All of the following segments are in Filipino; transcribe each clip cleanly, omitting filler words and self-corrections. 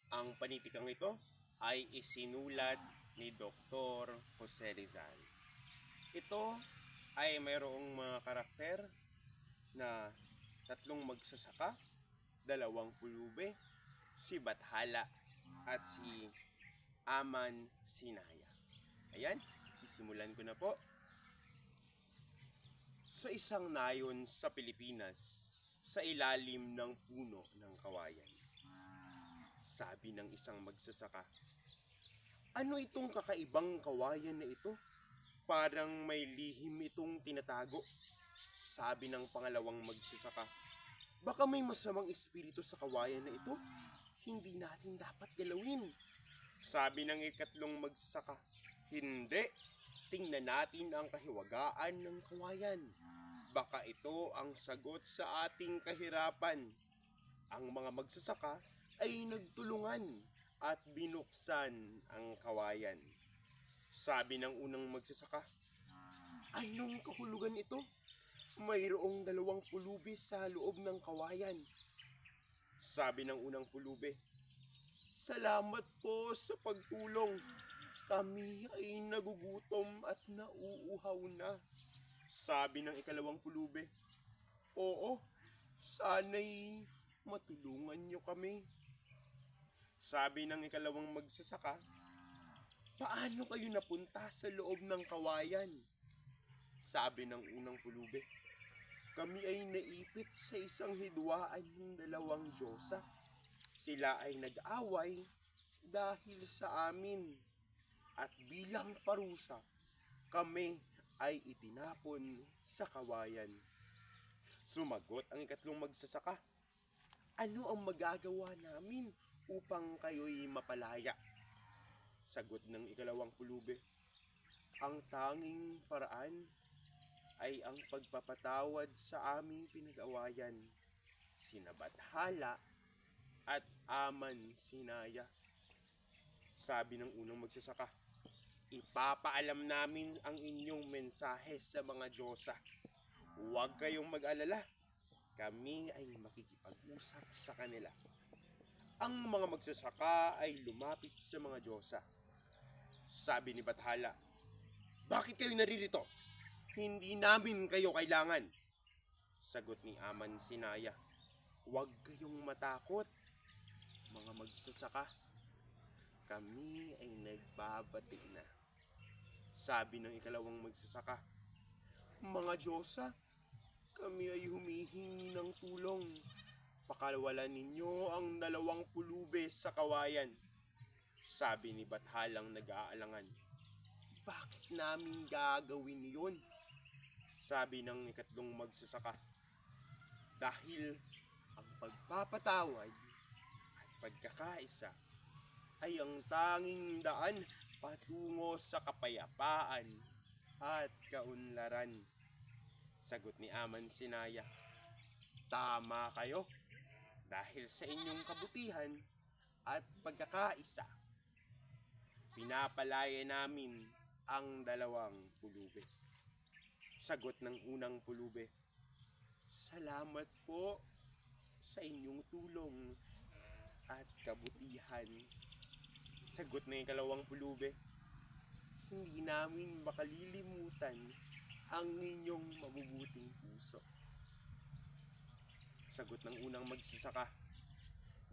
Ang panitikang ito ay isinulat ni Dr. Jose Rizal. Ito ay mayroong mga karakter na tatlong magsasaka, dalawang pulube, si Bathala at si Aman Sinaya. Ayan, sisimulan ko na po. Sa isang nayon sa Pilipinas, sa ilalim ng puno ng kawayan, sabi ng isang magsasaka, "Ano itong kakaibang kawayan na ito? Parang may lihim itong tinatago." Sabi ng pangalawang magsasaka, "Baka may masamang espiritu sa kawayan na ito. Hindi natin dapat galawin." Sabi ng ikatlong magsasaka, "Hindi. Tingnan natin ang kahiwagaan ng kawayan. Baka ito ang sagot sa ating kahirapan." Ang mga magsasaka ay nagtulungan at binuksan ang kawayan. Sabi ng unang magsasaka, "Anong kahulugan ito? Mayroong dalawang pulubi sa loob ng kawayan." Sabi ng unang pulube, "Salamat po sa pagtulong. Kami ay nagugutom at nauuhaw na." Sabi ng ikalawang pulube, "Oo, sana'y matulungan niyo kami." Sabi ng ikalawang magsasaka, "Paano kayo napunta sa loob ng kawayan?" Sabi ng unang pulube, "Kami ay naipit sa isang hidwaan ng dalawang Diyosa. Sila ay nag-away dahil sa amin, at bilang parusa, kami ay itinapon sa kawayan." Sumagot ang ikatlong magsasaka, "Ano ang magagawa namin upang kayo'y mapalaya?" Sagot ng ikalawang pulube, "Ang tanging paraan ay ang pagpapatawad sa aming pinag-awayan, sina Bathala at Aman Sinaya." Sabi ng unang magsasaka, "Ipapaalam namin ang inyong mensahe sa mga Diyosa. Huwag kayong mag-alala. Kami ay makikipag-usap sa kanila." Ang mga magsasaka ay lumapit sa mga Diyosa. Sabi ni Bathala, "Bakit kayo naririto? Hindi namin kayo kailangan." Sagot ni Aman Sinaya, "Huwag kayong matakot, mga magsasaka. Kami ay nagbabati na." Sabi ng ikalawang magsasaka, "Mga Diyosa, kami ay humihingi ng tulong. Pakawalan ninyo ang dalawang pulube sa kawayan." Sabi ni Bathalang nag-aalangan, "Bakit namin gagawin yun?" Sabi ng ikatlong magsasaka, "Dahil ang pagpapatawad at pagkakaisa ay ang tanging daan patungo sa kapayapaan at kaunlaran." Sagot ni Aman Sinaya, "Tama kayo. Dahil sa inyong kabutihan at pagkakaisa, pinapalaya namin ang dalawang pulube." Sagot ng unang pulube, "Salamat po sa inyong tulong at kabutihan." Sagot ng ikalawang pulube, "Hindi namin makalilimutan ang inyong mabubuting puso." Sagot ng unang magsasaka,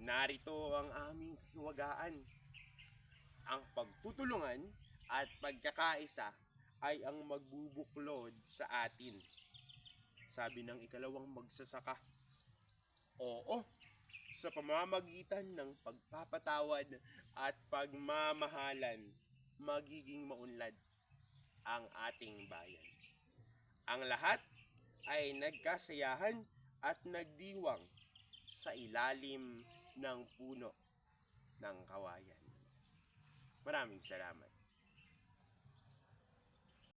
"Narito ang aming kahiwagaan. Ang pagtutulungan at pagkakaisa ay ang magbubuklod sa atin." Sabi ng ikalawang magsasaka, "Oo, sa pamamagitan ng pagpapatawad at pagmamahalan, magiging maunlad ang ating bayan." Ang lahat ay nagkasayahan at nagdiwang sa ilalim ng puno ng kawayan. Maraming salamat.